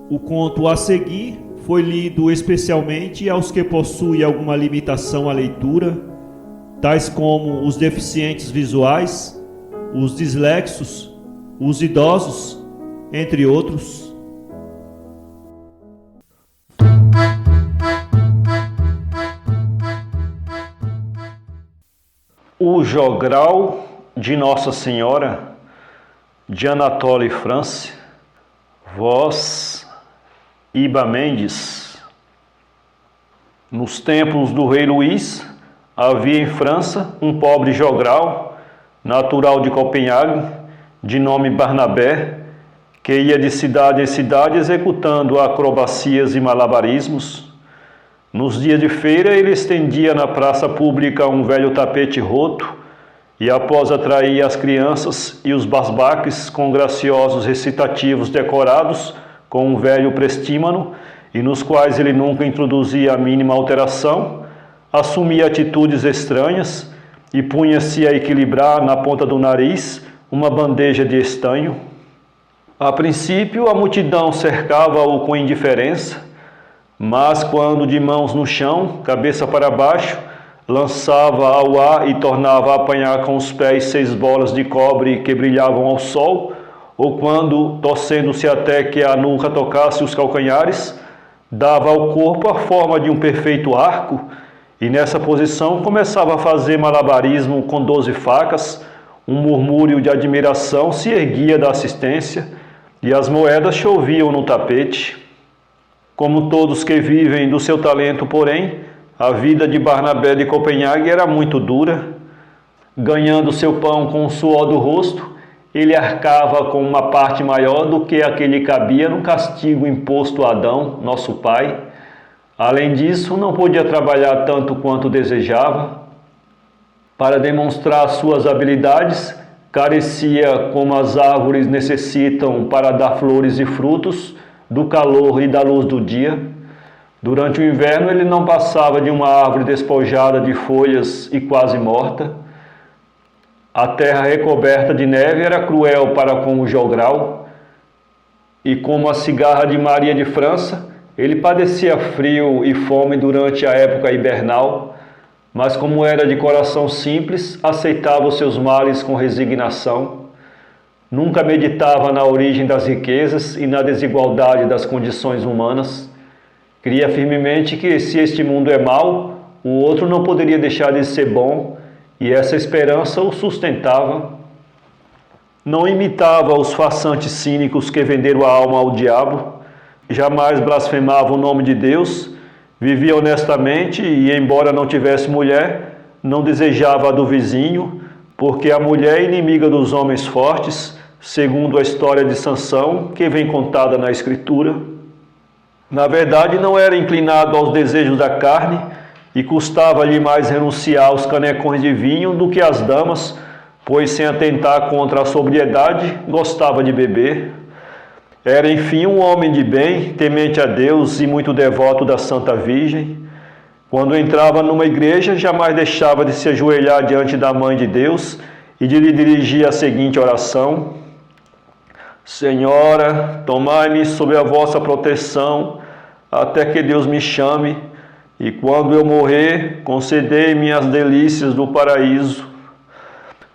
O conto a seguir foi lido especialmente aos que possuem alguma limitação à leitura, tais como os deficientes visuais, os dislexos, os idosos, entre outros. O Jogral de Nossa Senhora, de Anatole France, voz Iba Mendes. Nos tempos do rei Luís, havia em França um pobre jogral, natural de Copenhague, de nome Barnabé, que ia de cidade em cidade executando acrobacias e malabarismos. Nos dias de feira, ele estendia na praça pública um velho tapete roto e, após atrair as crianças e os basbaques com graciosos recitativos decorados com um velho prestímano e nos quais ele nunca introduzia a mínima alteração, assumia atitudes estranhas e punha-se a equilibrar na ponta do nariz uma bandeja de estanho. A princípio, a multidão cercava-o com indiferença, mas quando de mãos no chão, cabeça para baixo, lançava ao ar e tornava a apanhar com os pés 6 bolas de cobre que brilhavam ao sol, ou quando, torcendo-se até que a nuca tocasse os calcanhares, dava ao corpo a forma de um perfeito arco, e nessa posição começava a fazer malabarismo com 12 facas, um murmúrio de admiração se erguia da assistência, e as moedas choviam no tapete. Como todos que vivem do seu talento, porém, a vida de Barnabé de Copenhague era muito dura. Ganhando seu pão com o suor do rosto, ele arcava com uma parte maior do que a que lhe cabia no castigo imposto a Adão, nosso pai. Além disso, não podia trabalhar tanto quanto desejava. Para demonstrar suas habilidades, carecia, como as árvores necessitam para dar flores e frutos, do calor e da luz do dia. Durante o inverno ele não passava de uma árvore despojada de folhas e quase morta. A terra recoberta de neve era cruel para com o jogral, e como a cigarra de Maria de França, ele padecia frio e fome durante a época hibernal, mas como era de coração simples, aceitava os seus males com resignação. Nunca meditava na origem das riquezas e na desigualdade das condições humanas. Cria firmemente que, se este mundo é mau, o outro não poderia deixar de ser bom, e essa esperança o sustentava. Não imitava os façantes cínicos que venderam a alma ao diabo, jamais blasfemava o nome de Deus, vivia honestamente e, embora não tivesse mulher, não desejava a do vizinho, porque a mulher é inimiga dos homens fortes, segundo a história de Sansão, que vem contada na Escritura. Na verdade, não era inclinado aos desejos da carne, e custava-lhe mais renunciar aos canecões de vinho do que às damas, pois, sem atentar contra a sobriedade, gostava de beber. Era, enfim, um homem de bem, temente a Deus e muito devoto da Santa Virgem. Quando entrava numa igreja, jamais deixava de se ajoelhar diante da Mãe de Deus e de lhe dirigir a seguinte oração: Senhora, tomai-me sob a vossa proteção, até que Deus me chame, e quando eu morrer, concedei-me as delícias do paraíso.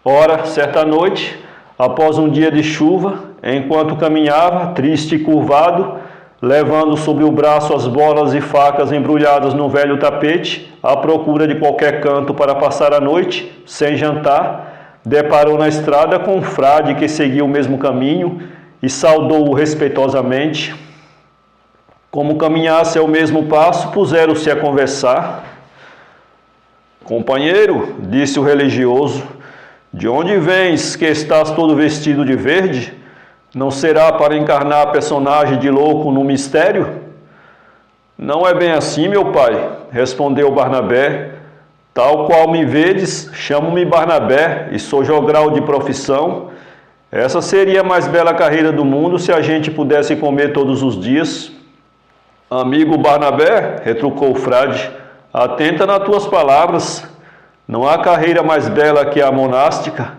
Ora, certa noite, após um dia de chuva, enquanto caminhava, triste e curvado, levando sobre o braço as bolas e facas embrulhadas num velho tapete, à procura de qualquer canto para passar a noite, sem jantar, deparou na estrada com um frade que seguia o mesmo caminho e saudou-o respeitosamente. Como caminhasse ao mesmo passo, puseram-se a conversar. Companheiro, disse o religioso, de onde vens que estás todo vestido de verde? Não será para encarnar personagem de louco no mistério? Não é bem assim, meu pai, respondeu Barnabé. Tal qual me vedes, chamo-me Barnabé e sou jogral de profissão. Essa seria a mais bela carreira do mundo se a gente pudesse comer todos os dias. Amigo Barnabé, retrucou o frade, atenta nas tuas palavras. Não há carreira mais bela que a monástica.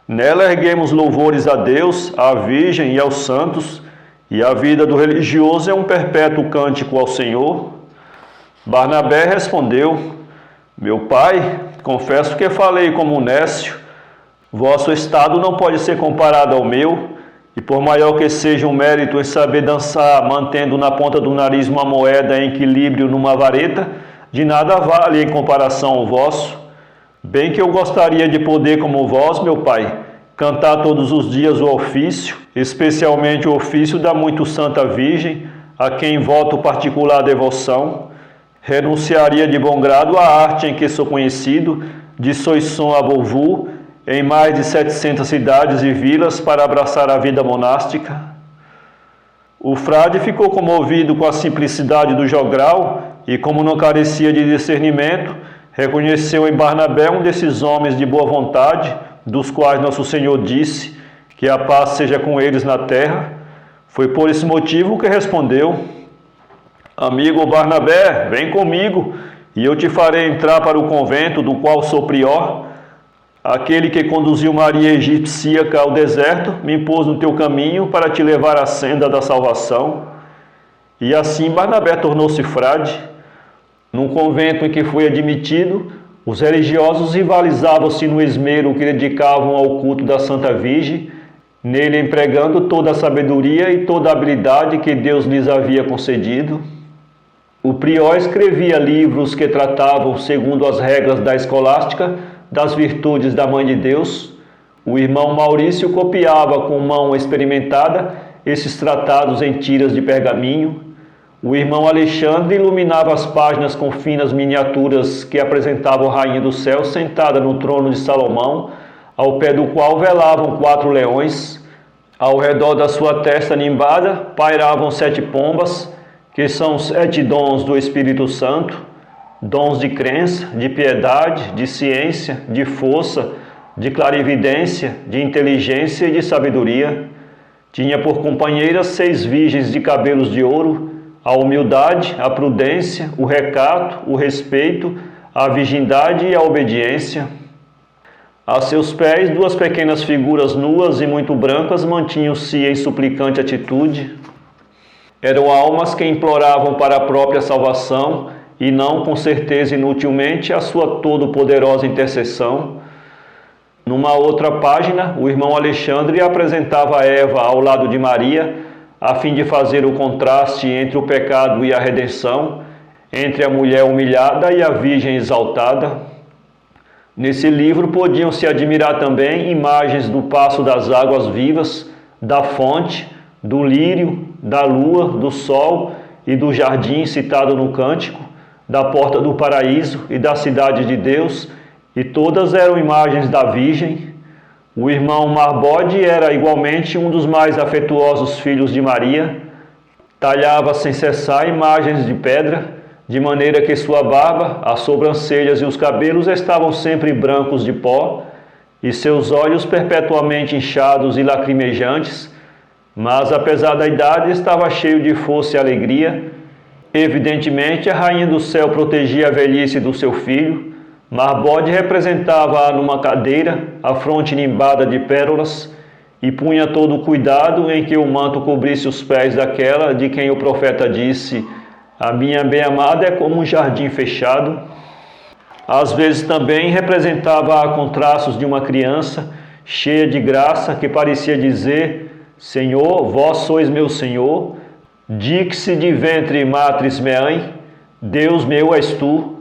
Nela erguemos louvores a Deus, à Virgem e aos santos, e a vida do religioso é um perpétuo cântico ao Senhor. Barnabé respondeu: meu pai, confesso que falei como nécio. Vosso estado não pode ser comparado ao meu, e por maior que seja o mérito em saber dançar, mantendo na ponta do nariz uma moeda em equilíbrio numa vareta, de nada vale em comparação ao vosso. Bem que eu gostaria de poder, como vós, meu pai, cantar todos os dias o ofício, especialmente o ofício da muito santa Virgem, a quem voto particular devoção. Renunciaria de bom grado à arte em que sou conhecido, de Soissons a Beauvais, em mais de 700 cidades e vilas, para abraçar a vida monástica. O frade ficou comovido com a simplicidade do jogral e, como não carecia de discernimento, reconheceu em Barnabé um desses homens de boa vontade, dos quais Nosso Senhor disse que a paz seja com eles na terra. Foi por esse motivo que respondeu: amigo Barnabé, vem comigo, e eu te farei entrar para o convento do qual sou prior. Aquele que conduziu Maria egipcíaca ao deserto me pôs no teu caminho para te levar à senda da salvação. E assim Barnabé tornou-se frade. Num convento em que foi admitido, os religiosos rivalizavam-se no esmero que dedicavam ao culto da Santa Virgem, nele empregando toda a sabedoria e toda a habilidade que Deus lhes havia concedido. O prior escrevia livros que tratavam, segundo as regras da escolástica, das virtudes da Mãe de Deus. O irmão Maurício copiava com mão experimentada esses tratados em tiras de pergaminho. O irmão Alexandre iluminava as páginas com finas miniaturas que apresentavam a Rainha do Céu sentada no trono de Salomão, ao pé do qual velavam 4 leões. Ao redor da sua testa nimbada pairavam 7 pombas, que são os 7 dons do Espírito Santo, dons de crença, de piedade, de ciência, de força, de clarividência, de inteligência e de sabedoria. Tinha por companheiras 6 virgens de cabelos de ouro, a humildade, a prudência, o recato, o respeito, a virgindade e a obediência. A seus pés 2 pequenas figuras nuas e muito brancas mantinham-se em suplicante atitude. Eram almas que imploravam para a própria salvação e não, com certeza inutilmente, a sua todo-poderosa intercessão. Numa outra página, o irmão Alexandre apresentava Eva ao lado de Maria, a fim de fazer o contraste entre o pecado e a redenção, entre a mulher humilhada e a virgem exaltada. Nesse livro podiam-se admirar também imagens do passo das águas vivas, da fonte, do lírio, da lua, do sol e do jardim citado no cântico, da porta do paraíso e da cidade de Deus, e todas eram imagens da Virgem. O irmão Marbode era igualmente um dos mais afetuosos filhos de Maria. Talhava sem cessar imagens de pedra, de maneira que sua barba, as sobrancelhas e os cabelos estavam sempre brancos de pó, e seus olhos perpetuamente inchados e lacrimejantes, mas apesar da idade estava cheio de força e alegria. Evidentemente, a Rainha do Céu protegia a velhice do seu filho. Marbode representava-a numa cadeira, a fronte nimbada de pérolas, e punha todo o cuidado em que o manto cobrisse os pés daquela de quem o profeta disse: a minha bem-amada é como um jardim fechado. Às vezes também representava-a com traços de uma criança, cheia de graça, que parecia dizer: Senhor, vós sois meu Senhor, Dixi de ventre matris meae, Deus meu és tu.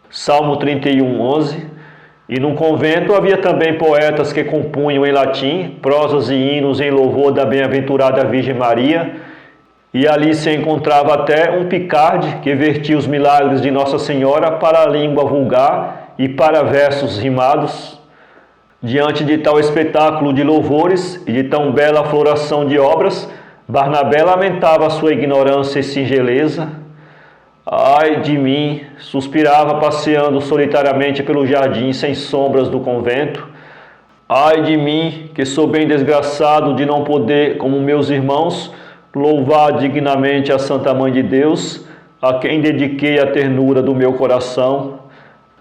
Salmo 31, 11. E num convento havia também poetas que compunham em latim prosas e hinos em louvor da bem-aventurada Virgem Maria, e ali se encontrava até um picarde que vertia os milagres de Nossa Senhora para a língua vulgar e para versos rimados. Diante de tal espetáculo de louvores e de tão bela floração de obras, Barnabé lamentava a sua ignorância e singeleza. Ai de mim, suspirava passeando solitariamente pelo jardim sem sombras do convento. Ai de mim, que sou bem desgraçado de não poder, como meus irmãos, louvar dignamente a Santa Mãe de Deus, a quem dediquei a ternura do meu coração.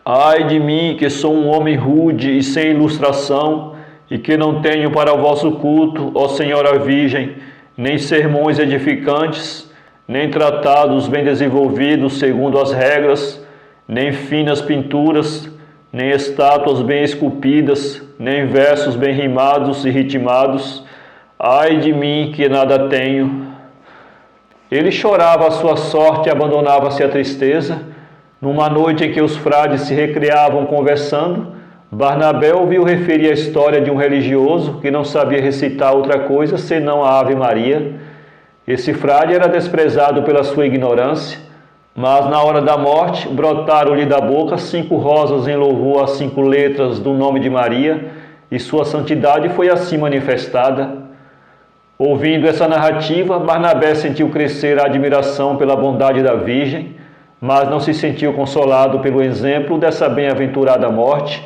Ai de mim, que sou um homem rude e sem ilustração, e que não tenho para o vosso culto, ó Senhora Virgem, nem sermões edificantes, nem tratados bem desenvolvidos segundo as regras, nem finas pinturas, nem estátuas bem esculpidas, nem versos bem rimados e ritmados. Ai de mim que nada tenho. Ele chorava a sua sorte e abandonava-se à tristeza. Numa noite em que os frades se recreavam conversando, Barnabé ouviu referir a história de um religioso que não sabia recitar outra coisa senão a Ave Maria. Esse frade era desprezado pela sua ignorância, mas na hora da morte brotaram-lhe da boca 5 rosas em louvor às 5 letras do nome de Maria, e sua santidade foi assim manifestada. Ouvindo essa narrativa, Barnabé sentiu crescer a admiração pela bondade da Virgem, mas não se sentiu consolado pelo exemplo dessa bem-aventurada morte,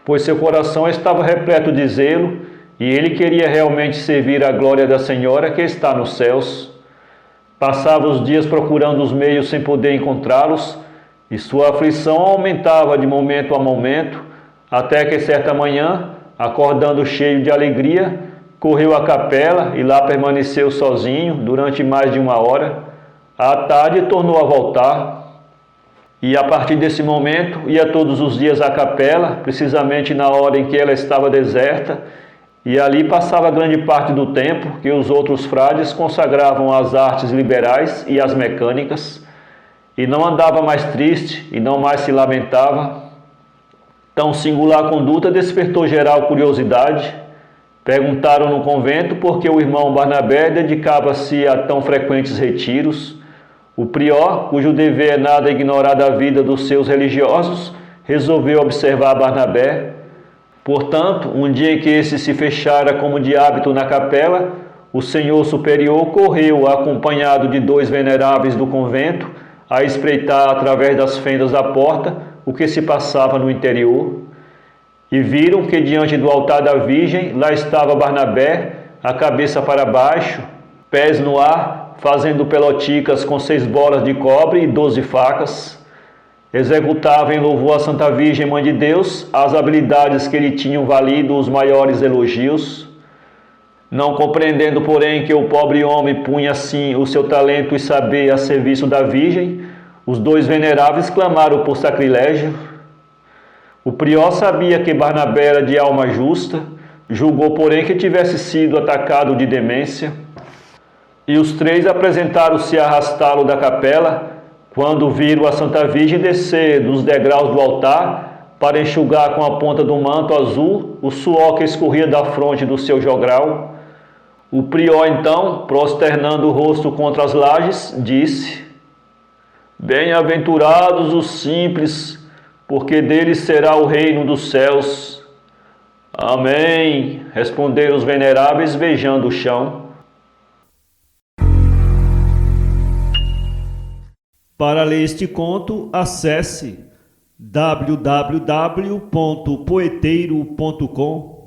pois seu coração estava repleto de zelo e ele queria realmente servir a glória da Senhora que está nos céus. Passava os dias procurando os meios sem poder encontrá-los, e sua aflição aumentava de momento a momento, até que certa manhã, acordando cheio de alegria, correu à capela e lá permaneceu sozinho durante mais de 1 hora. À tarde tornou a voltar, e a partir desse momento ia todos os dias à capela, precisamente na hora em que ela estava deserta, e ali passava grande parte do tempo que os outros frades consagravam às artes liberais e às mecânicas, e não andava mais triste e não mais se lamentava. Tão singular conduta despertou geral curiosidade. Perguntaram no convento por que o irmão Barnabé dedicava-se a tão frequentes retiros. O prior, cujo dever é nada ignorar da vida dos seus religiosos, resolveu observar Barnabé. Portanto, um dia em que esse se fechara como de hábito na capela, o senhor superior correu, acompanhado de 2 veneráveis do convento, a espreitar através das fendas da porta o que se passava no interior. E viram que diante do altar da Virgem lá estava Barnabé, a cabeça para baixo, pés no ar, fazendo peloticas com 6 bolas de cobre e 12 facas. Executava em louvor à Santa Virgem Mãe de Deus as habilidades que lhe tinham valido os maiores elogios. Não compreendendo, porém, que o pobre homem punha assim o seu talento e saber a serviço da Virgem, os 2 veneráveis clamaram por sacrilégio. O prior sabia que Barnabé era de alma justa, julgou, porém, que tivesse sido atacado de demência. E os 3 apresentaram-se a arrastá-lo da capela, quando viram a Santa Virgem descer dos degraus do altar para enxugar com a ponta do manto azul o suor que escorria da fronte do seu jogral. O prior, então, prosternando o rosto contra as lajes, disse: Bem-aventurados os simples, porque deles será o reino dos céus. Amém, responderam os veneráveis, beijando o chão. Para ler este conto, acesse www.poeteiro.com.